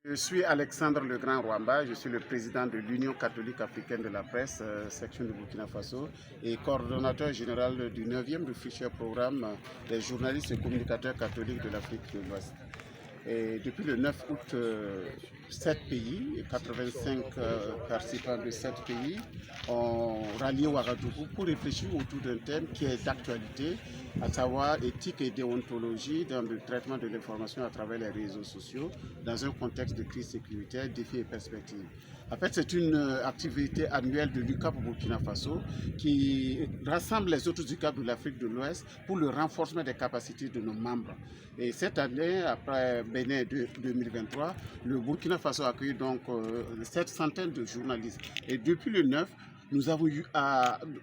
Je suis Alexandre Legrand Rwamba, je suis le président de l'Union catholique africaine de la presse, section de Burkina Faso, et coordonnateur général du 9e Refresher programme des journalistes et communicateurs catholiques de l'Afrique de l'Ouest. Et depuis le 9 août, 7 pays, 85 participants de 7 pays ont rallié Ouagadougou pour réfléchir autour d'un thème qui est d'actualité, à savoir éthique et déontologie dans le traitement de l'information à travers les réseaux sociaux dans un contexte de crise sécuritaire, défis et perspectives. En fait, c'est une activité annuelle de l'UCAP au Burkina Faso qui rassemble les autres UCAP de l'Afrique de l'Ouest pour le renforcement des capacités de nos membres. Et cette année, après Bénin 2023, le Burkina Faso accueille donc cette centaine de journalistes. Et depuis le 9, nous avons eu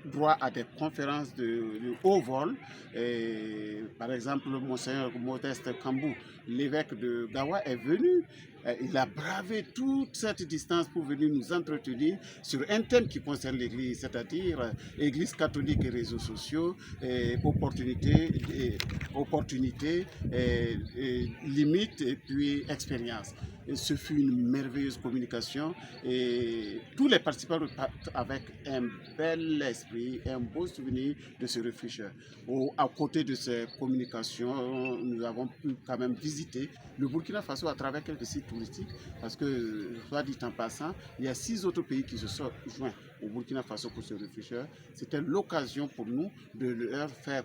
droit à des conférences de haut vol. Et, par exemple, Monseigneur Modeste Kambou, l'évêque de Gawa, est venu. Il a bravé toute cette distance pour venir nous entretenir sur un thème qui concerne l'Église, c'est-à-dire Église catholique et réseaux sociaux, opportunités, limites et puis expérience. Ce fut une merveilleuse communication et tous les participants repartent avec un bel esprit, un beau souvenir de ce réfléchir. À côté de ces communications, nous avons pu quand même visiter le Burkina Faso à travers quelques sites touristiques parce que, soit dit en passant, il y a 6 autres pays qui se sont joints au Burkina Faso pour ce réfléchir. C'était l'occasion pour nous de leur faire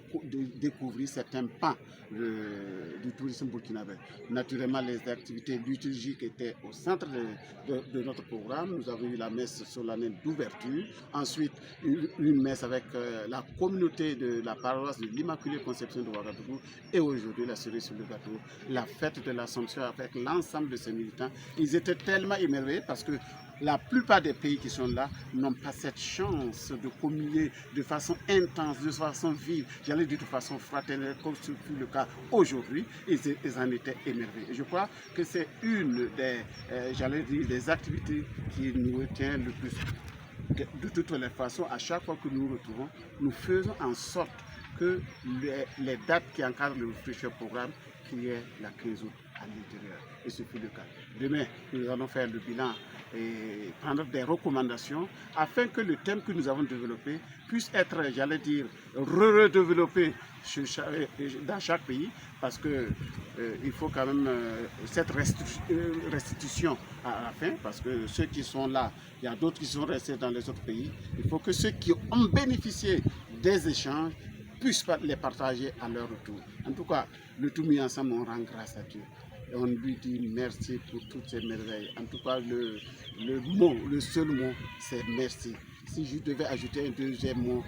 découvrir certains pans du tourisme burkinabé. Naturellement, les activités liturgiques étaient au centre de notre programme. Nous avons eu la messe solennelle d'ouverture, ensuite une messe avec la communauté de la paroisse de l'Immaculée Conception de Ouagadougou et aujourd'hui la cerise sur le gâteau, la fête de l'Assomption avec l'ensemble de ces militants. Ils étaient tellement émerveillés parce que la plupart des pays qui sont là n'ont pas cette chance de communier de façon intense, de façon vive, j'allais dire de façon fraternelle, comme ce fut le cas aujourd'hui. Ils en étaient émerveillés. Je crois que c'est une des activités qui nous retient le plus. De toutes les façons, à chaque fois que nous nous retrouvons, nous faisons en sorte que les dates qui encadrent le futur programme, qu'il y ait la crise à l'intérieur. Et ce fut le cas. Demain, nous allons faire le bilan et prendre des recommandations afin que le thème que nous avons développé puisse être, j'allais dire, redéveloppé dans chaque pays parce que il faut quand même cette restitution à la fin parce que ceux qui sont là, il y a d'autres qui sont restés dans les autres pays. Il faut que ceux qui ont bénéficié des échanges puissent les partager à leur retour. En tout cas, le tout mis ensemble, on rend grâce à Dieu. Et on lui dit merci pour toutes ces merveilles. En tout cas, le seul mot, c'est merci. Si je devais ajouter un deuxième mot,